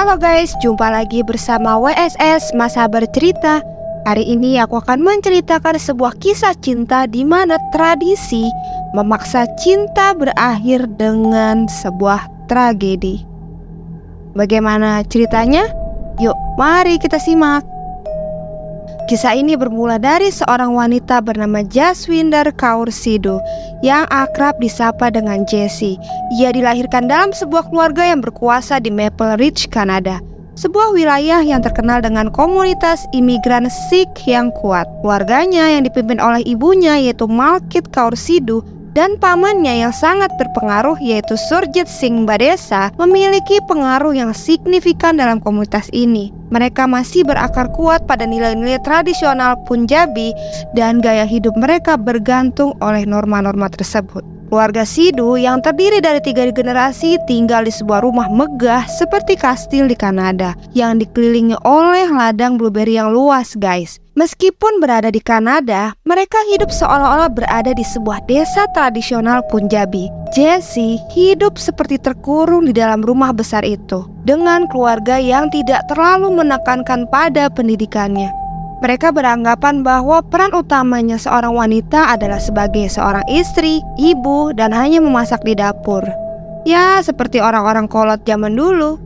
Halo guys, jumpa lagi bersama WSS Masa Bercerita. Hari ini aku akan menceritakan sebuah kisah cinta di mana tradisi memaksa cinta berakhir dengan sebuah tragedi. Bagaimana ceritanya? Yuk, mari kita simak. Kisah ini bermula dari seorang wanita bernama Jaswinder Kaur Sidhu yang akrab disapa dengan Jessie. Ia dilahirkan dalam sebuah keluarga yang berkuasa di Maple Ridge, Kanada, sebuah wilayah yang terkenal dengan komunitas imigran Sikh yang kuat. Keluarganya yang dipimpin oleh ibunya yaitu Malkit Kaur Sidhu dan pamannya yang sangat berpengaruh yaitu Surjit Singh Badesa memiliki pengaruh yang signifikan dalam komunitas ini. Mereka masih berakar kuat pada nilai-nilai tradisional Punjabi dan gaya hidup mereka bergantung oleh norma-norma tersebut. Keluarga Sidhu yang terdiri dari 3 generasi tinggal di sebuah rumah megah seperti kastil di Kanada yang dikelilingi oleh ladang blueberry yang luas, guys. Meskipun berada di Kanada, mereka hidup seolah-olah berada di sebuah desa tradisional Punjabi. Jessie hidup seperti terkurung di dalam rumah besar itu, dengan keluarga yang tidak terlalu menekankan pada pendidikannya. Mereka beranggapan bahwa peran utamanya seorang wanita adalah sebagai seorang istri, ibu, dan hanya memasak di dapur. Ya, seperti orang-orang kolot zaman dulu.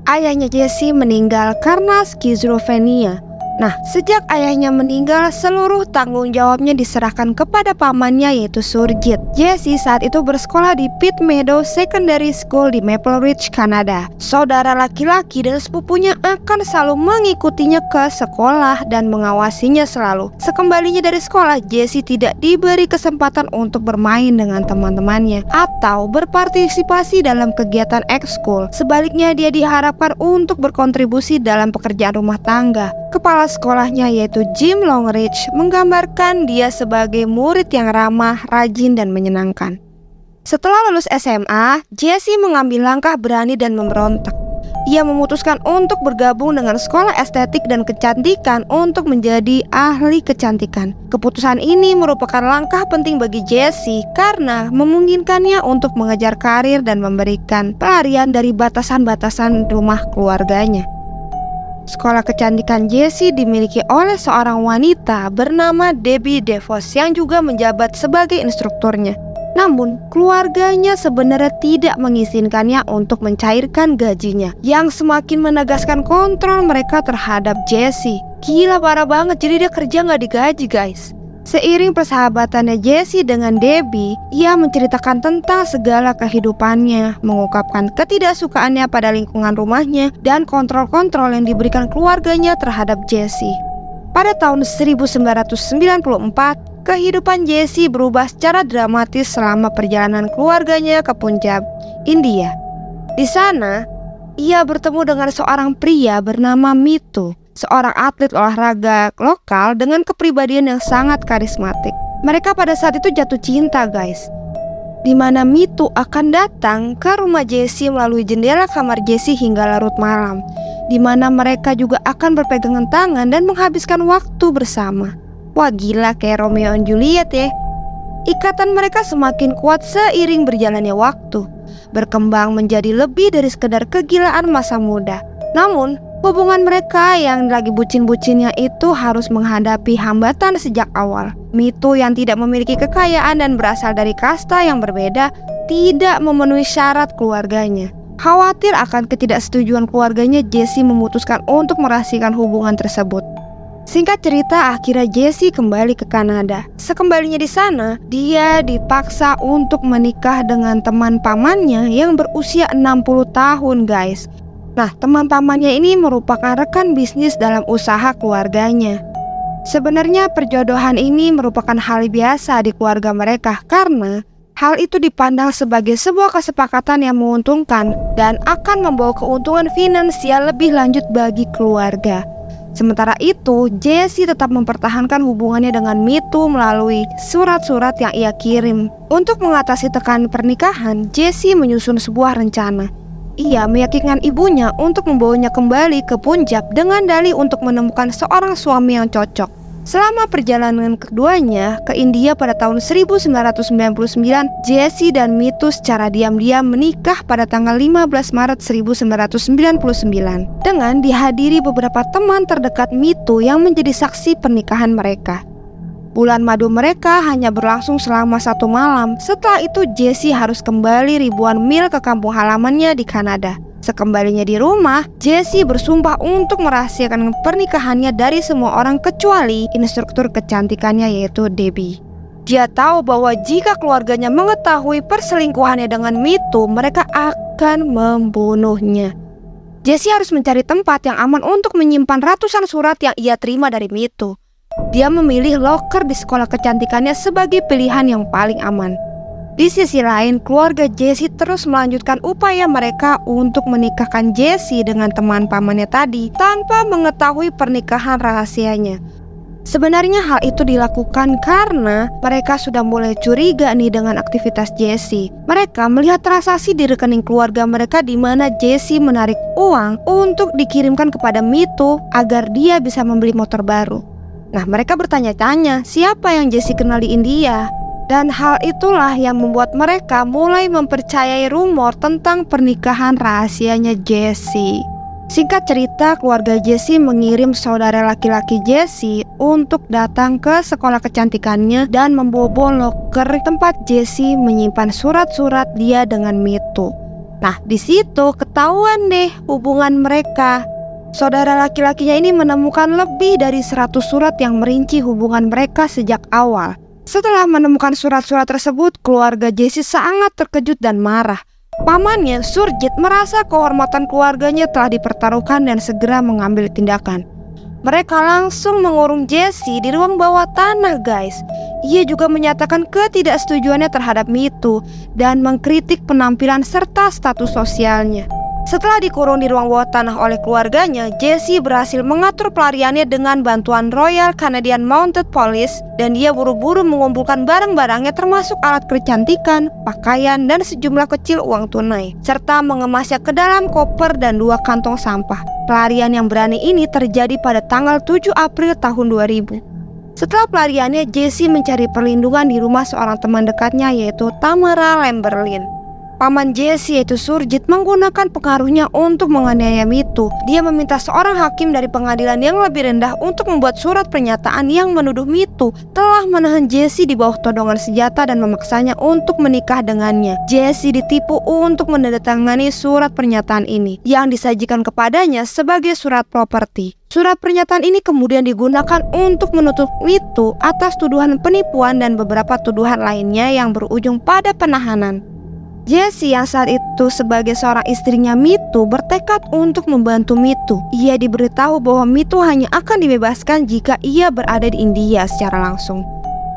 Ayahnya Jessie meninggal karena skizofrenia. Nah, sejak ayahnya meninggal, seluruh tanggung jawabnya diserahkan kepada pamannya yaitu Surjit. Jessie saat itu bersekolah di Pitt Meadow Secondary School di Maple Ridge, Kanada. Saudara laki-laki dan sepupunya akan selalu mengikutinya ke sekolah dan mengawasinya selalu. Sekembalinya dari sekolah, Jessie tidak diberi kesempatan untuk bermain dengan teman-temannya atau berpartisipasi dalam kegiatan ekskul. Sebaliknya, dia diharapkan untuk berkontribusi dalam pekerjaan rumah tangga. Kepala sekolahnya yaitu Jim Longridge menggambarkan dia sebagai murid yang ramah, rajin, dan menyenangkan. Setelah lulus SMA, Jessie mengambil langkah berani dan memberontak. Ia memutuskan untuk bergabung dengan sekolah estetik dan kecantikan untuk menjadi ahli kecantikan. Keputusan ini merupakan langkah penting bagi Jessie karena memungkinkannya untuk mengejar karir dan memberikan pelarian dari batasan-batasan rumah keluarganya. Sekolah kecantikan Jessie dimiliki oleh seorang wanita bernama Debbie DeVos yang juga menjabat sebagai instrukturnya. Namun, keluarganya sebenarnya tidak mengizinkannya untuk mencairkan gajinya, yang semakin menegaskan kontrol mereka terhadap Jessie. Gila, parah banget, jadi dia kerja nggak digaji, guys. Seiring persahabatannya Jessie dengan Debbie, ia menceritakan tentang segala kehidupannya, mengungkapkan ketidaksukaannya pada lingkungan rumahnya dan kontrol-kontrol yang diberikan keluarganya terhadap Jessie. Pada tahun 1994, kehidupan Jessie berubah secara dramatis selama perjalanan keluarganya ke Punjab, India. Di sana, ia bertemu dengan seorang pria bernama Mitu, seorang atlet olahraga lokal dengan kepribadian yang sangat karismatik. Mereka pada saat itu jatuh cinta, guys. Di mana Mitu akan datang ke rumah Jessie melalui jendela kamar Jessie hingga larut malam, di mana mereka juga akan berpegangan tangan dan menghabiskan waktu bersama. Wah, gila, kayak Romeo and Juliet ya. Ikatan mereka semakin kuat seiring berjalannya waktu, berkembang menjadi lebih dari sekedar kegilaan masa muda. Namun, hubungan mereka yang lagi bucin-bucinnya itu harus menghadapi hambatan sejak awal. Mitu yang tidak memiliki kekayaan dan berasal dari kasta yang berbeda tidak memenuhi syarat keluarganya. Khawatir akan ketidaksetujuan keluarganya, Jessie memutuskan untuk merahasiakan hubungan tersebut. Singkat cerita, akhirnya Jessie kembali ke Kanada. Sekembalinya di sana, dia dipaksa untuk menikah dengan teman pamannya yang berusia 60 tahun, guys. Nah, teman pamannya ini merupakan rekan bisnis dalam usaha keluarganya. Sebenarnya perjodohan ini merupakan hal biasa di keluarga mereka karena hal itu dipandang sebagai sebuah kesepakatan yang menguntungkan dan akan membawa keuntungan finansial lebih lanjut bagi keluarga. Sementara itu, Jessie tetap mempertahankan hubungannya dengan Mitu melalui surat-surat yang ia kirim. Untuk mengatasi tekanan pernikahan, Jessie menyusun sebuah rencana. Ia meyakinkan ibunya untuk membawanya kembali ke Punjab dengan dalih untuk menemukan seorang suami yang cocok. Selama perjalanan keduanya ke India pada tahun 1999, Jesse dan Mitu secara diam-diam menikah pada tanggal 15 Maret 1999 dengan dihadiri beberapa teman terdekat Mitu yang menjadi saksi pernikahan mereka. Bulan madu mereka hanya berlangsung selama 1 malam. Setelah itu Jesse harus kembali ribuan mil ke kampung halamannya di Kanada. Sekembalinya di rumah, Jesse bersumpah untuk merahasiakan pernikahannya dari semua orang kecuali instruktur kecantikannya yaitu Debbie. Dia tahu bahwa jika keluarganya mengetahui perselingkuhannya dengan Mitu, mereka akan membunuhnya. Jesse harus mencari tempat yang aman untuk menyimpan ratusan surat yang ia terima dari Mitu. Dia memilih loker di sekolah kecantikannya sebagai pilihan yang paling aman. Di sisi lain, keluarga Jesse terus melanjutkan upaya mereka untuk menikahkan Jesse dengan teman pamannya tadi tanpa mengetahui pernikahan rahasianya. Sebenarnya hal itu dilakukan karena mereka sudah mulai curiga nih dengan aktivitas Jesse. Mereka melihat transaksi di rekening keluarga mereka di mana Jesse menarik uang untuk dikirimkan kepada Mitu agar dia bisa membeli motor baru. Nah, mereka bertanya-tanya siapa yang Jesse kenal di India. Dan hal itulah yang membuat mereka mulai mempercayai rumor tentang pernikahan rahasianya Jesse. Singkat cerita, keluarga Jesse mengirim saudara laki-laki Jesse untuk datang ke sekolah kecantikannya dan membobol loker tempat Jesse menyimpan surat-surat dia dengan Mitu. Nah, di situ ketahuan deh hubungan mereka. Saudara laki-lakinya ini menemukan lebih dari 100 surat yang merinci hubungan mereka sejak awal. Setelah menemukan surat-surat tersebut, keluarga Jesse sangat terkejut dan marah. Pamannya, Surjit, merasa kehormatan keluarganya telah dipertaruhkan dan segera mengambil tindakan. Mereka langsung mengurung Jesse di ruang bawah tanah, guys. Ia juga menyatakan ketidaksetujuannya terhadap Mitu dan mengkritik penampilan serta status sosialnya. Setelah dikurung di ruang bawah tanah oleh keluarganya, Jesse berhasil mengatur pelariannya dengan bantuan Royal Canadian Mounted Police dan dia buru-buru mengumpulkan barang-barangnya termasuk alat kecantikan, pakaian, dan sejumlah kecil uang tunai serta mengemasnya ke dalam koper dan 2 kantong sampah. Pelarian yang berani ini terjadi pada tanggal 7 April tahun 2000. Setelah pelariannya, Jesse mencari perlindungan di rumah seorang teman dekatnya yaitu Tamara Lamberlin. Paman Jesse yaitu Surjit menggunakan pengaruhnya untuk menganiaya Mitu. Dia meminta seorang hakim dari pengadilan yang lebih rendah untuk membuat surat pernyataan yang menuduh Mitu telah menahan Jesse di bawah todongan senjata dan memaksanya untuk menikah dengannya. Jesse ditipu untuk menandatangani surat pernyataan ini yang disajikan kepadanya sebagai surat properti. Surat pernyataan ini kemudian digunakan untuk menutup Mitu atas tuduhan penipuan dan beberapa tuduhan lainnya yang berujung pada penahanan. Jesse yang saat itu sebagai seorang istrinya Mitu bertekad untuk membantu Mitu. Ia diberitahu bahwa Mitu hanya akan dibebaskan jika ia berada di India secara langsung.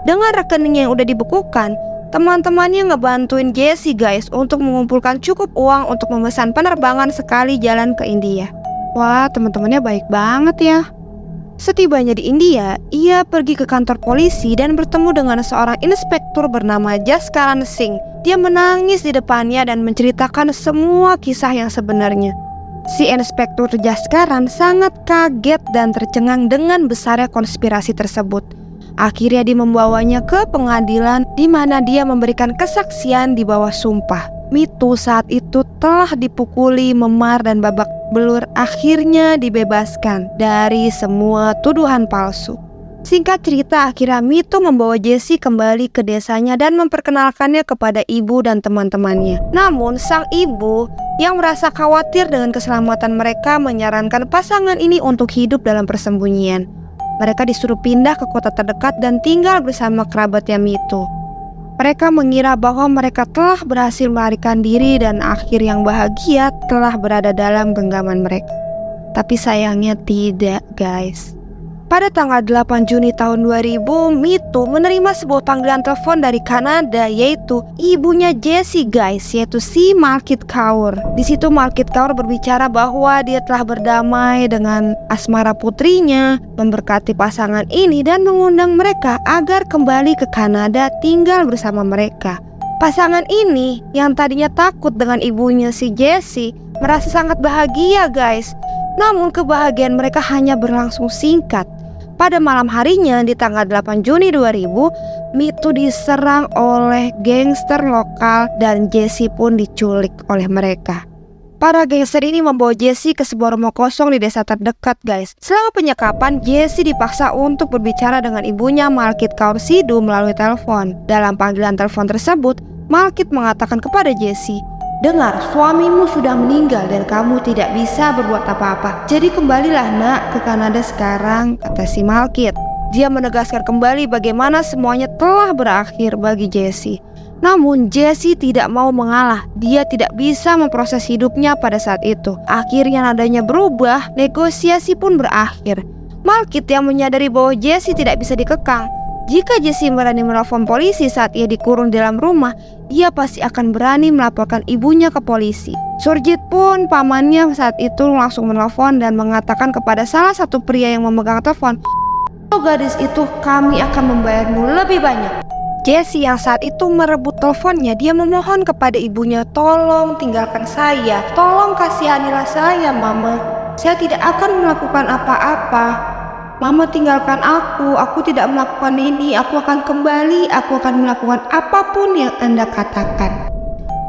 Dengan rekeningnya yang udah dibekukan, teman-temannya ngebantuin Jesse guys untuk mengumpulkan cukup uang untuk memesan penerbangan sekali jalan ke India. Wah, teman-temannya baik banget ya. Setibanya di India, ia pergi ke kantor polisi dan bertemu dengan seorang inspektur bernama Jaskaran Singh. Dia menangis di depannya dan menceritakan semua kisah yang sebenarnya. Si inspektur Jaskaran sangat kaget dan tercengang dengan besarnya konspirasi tersebut. Akhirnya dia membawanya ke pengadilan di mana dia memberikan kesaksian di bawah sumpah. Mitu saat itu telah dipukuli, memar, dan babak belur. Akhirnya dibebaskan dari semua tuduhan palsu. Singkat cerita, akhirnya Mitu membawa Jesse kembali ke desanya dan memperkenalkannya kepada ibu dan teman-temannya. Namun sang ibu yang merasa khawatir dengan keselamatan mereka menyarankan pasangan ini untuk hidup dalam persembunyian. Mereka disuruh pindah ke kota terdekat dan tinggal bersama kerabatnya Mitu. Mereka mengira bahwa mereka telah berhasil melarikan diri dan akhir yang bahagia telah berada dalam genggaman mereka. Tapi sayangnya tidak, guys. Pada tanggal 8 Juni tahun 2000, Mitu menerima sebuah panggilan telepon dari Kanada, yaitu ibunya Jesse guys, yaitu si Malkit Kaur. Di situ Malkit Kaur berbicara bahwa dia telah berdamai dengan asmara putrinya, memberkati pasangan ini dan mengundang mereka agar kembali ke Kanada tinggal bersama mereka. Pasangan ini yang tadinya takut dengan ibunya si Jesse merasa sangat bahagia guys. Namun kebahagiaan mereka hanya berlangsung singkat. Pada malam harinya di tanggal 8 Juni 2000, Mitu diserang oleh gangster lokal dan Jesse pun diculik oleh mereka. Para gangster ini membawa Jesse ke sebuah rumah kosong di desa terdekat, guys. Selama penyekapan, Jesse dipaksa untuk berbicara dengan ibunya Malkit Kaur Sidhu melalui telepon. Dalam panggilan telepon tersebut, Malkit mengatakan kepada Jesse, "Dengar, suamimu sudah meninggal dan kamu tidak bisa berbuat apa-apa. Jadi kembalilah nak ke Kanada sekarang," kata si Malkit. Dia menegaskan kembali bagaimana semuanya telah berakhir bagi Jesse. Namun Jesse tidak mau mengalah. Dia tidak bisa memproses hidupnya pada saat itu. Akhirnya nadanya berubah, negosiasi pun berakhir. Malkit yang menyadari bahwa Jesse tidak bisa dikekang. Jika Jesse berani menelpon polisi saat ia dikurung dalam rumah, ia pasti akan berani melaporkan ibunya ke polisi. Surjit pun, pamannya, saat itu langsung menelpon dan mengatakan kepada salah satu pria yang memegang telepon, "Oh, gadis itu, kami akan membayarmu lebih banyak." Jesse yang saat itu merebut teleponnya, dia memohon kepada ibunya, "Tolong tinggalkan saya, tolong kasihanilah saya, Mama. Saya tidak akan melakukan apa-apa. Mama, tinggalkan aku tidak melakukan ini, aku akan kembali, aku akan melakukan apapun yang Anda katakan."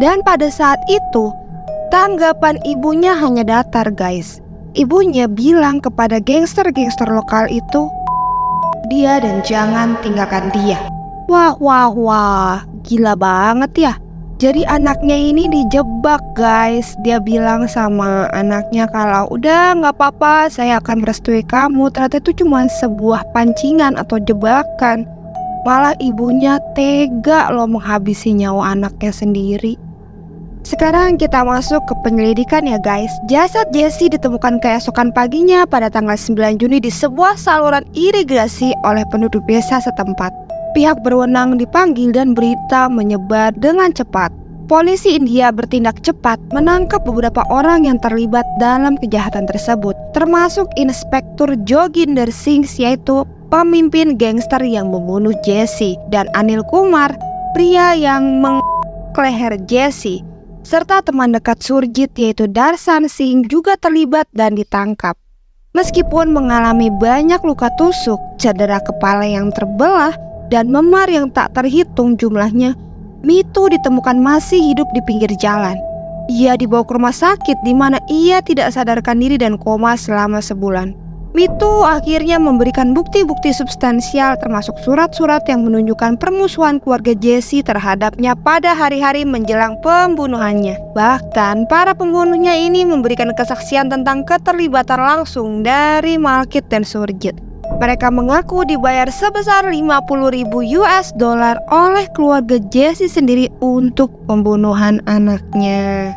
Dan pada saat itu, tanggapan ibunya hanya datar, guys. Ibunya bilang kepada gangster-gangster lokal itu, "Dia dan jangan tinggalkan dia." Wah, gila banget ya. Jadi anaknya ini dijebak, guys. Dia bilang sama anaknya kalau udah gak apa-apa, saya akan merestui kamu. Ternyata itu cuma sebuah pancingan atau jebakan. Malah ibunya tega loh menghabisi nyawa anaknya sendiri. Sekarang kita masuk ke penyelidikan ya, guys. Jasad Jesse ditemukan keesokan paginya pada tanggal 9 Juni di sebuah saluran irigasi oleh penduduk desa setempat. Pihak berwenang dipanggil dan berita menyebar dengan cepat. Polisi India bertindak cepat menangkap beberapa orang yang terlibat dalam kejahatan tersebut, termasuk Inspektur Joginder Singh, yaitu pemimpin gangster yang membunuh Jesse, dan Anil Kumar, pria yang mengleher Jesse, serta teman dekat Surjit yaitu Darshan Singh juga terlibat dan ditangkap. Meskipun mengalami banyak luka tusuk, cedera kepala yang terbelah, dan memar yang tak terhitung jumlahnya, Mitu ditemukan masih hidup di pinggir jalan. Ia dibawa ke rumah sakit di mana ia tidak sadarkan diri dan koma selama sebulan. Mitu akhirnya memberikan bukti-bukti substansial termasuk surat-surat yang menunjukkan permusuhan keluarga Jesse terhadapnya pada hari-hari menjelang pembunuhannya. Bahkan para pembunuhnya ini memberikan kesaksian tentang keterlibatan langsung dari Malkit dan Surjit. Mereka mengaku dibayar sebesar 50.000 US dollar oleh keluarga Jesse sendiri untuk pembunuhan anaknya.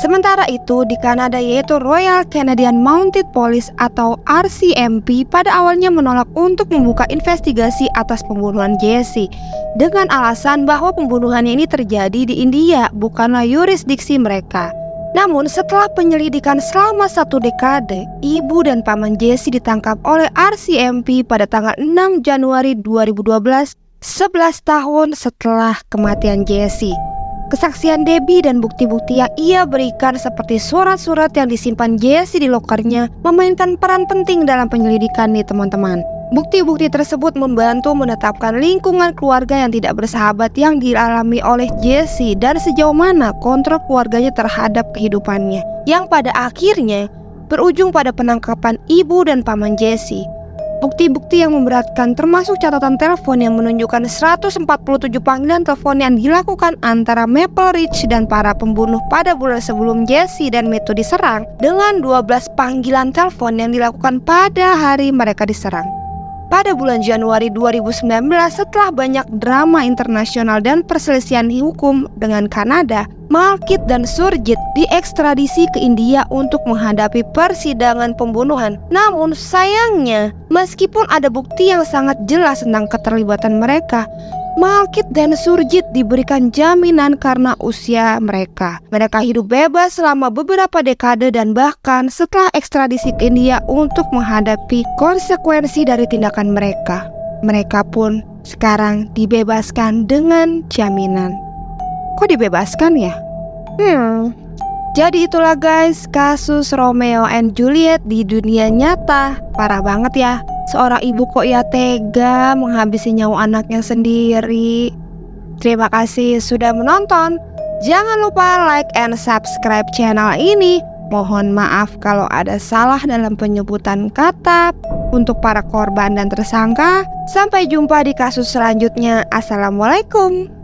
Sementara itu di Kanada, yaitu Royal Canadian Mounted Police atau RCMP pada awalnya menolak untuk membuka investigasi atas pembunuhan Jesse dengan alasan bahwa pembunuhannya ini terjadi di India, bukanlah yurisdiksi mereka. Namun setelah penyelidikan selama 1 dekade, ibu dan paman Jesse ditangkap oleh RCMP pada tanggal 6 Januari 2012, 11 tahun setelah kematian Jesse. Kesaksian Debbie dan bukti-bukti yang ia berikan seperti surat-surat yang disimpan Jesse di lokernya memainkan peran penting dalam penyelidikan nih, teman-teman. Bukti-bukti tersebut membantu menetapkan lingkungan keluarga yang tidak bersahabat yang dialami oleh Jesse dan sejauh mana kontrol keluarganya terhadap kehidupannya, yang pada akhirnya berujung pada penangkapan ibu dan paman Jesse. Bukti-bukti yang memberatkan termasuk catatan telepon yang menunjukkan 147 panggilan telepon yang dilakukan antara Maple Ridge dan para pembunuh pada bulan sebelum Jesse dan Mitu diserang, dengan 12 panggilan telepon yang dilakukan pada hari mereka diserang. Pada bulan Januari 2019, setelah banyak drama internasional dan perselisihan hukum dengan Kanada, Malkit dan Surjit diekstradisi ke India untuk menghadapi persidangan pembunuhan. Namun sayangnya, meskipun ada bukti yang sangat jelas tentang keterlibatan mereka, Malkit dan Surjit diberikan jaminan karena usia mereka. Mereka hidup bebas selama beberapa dekade dan bahkan setelah ekstradisi ke India untuk menghadapi konsekuensi dari tindakan mereka. Mereka pun sekarang dibebaskan dengan jaminan. Kok dibebaskan ya? Jadi itulah guys, kasus Romeo and Juliet di dunia nyata. Parah banget ya. Seorang ibu kok ya tega menghabisi nyawa anaknya sendiri. Terima kasih sudah menonton. Jangan lupa like and subscribe channel ini. Mohon maaf kalau ada salah dalam penyebutan kata. Untuk para korban dan tersangka, sampai jumpa di kasus selanjutnya. Assalamualaikum.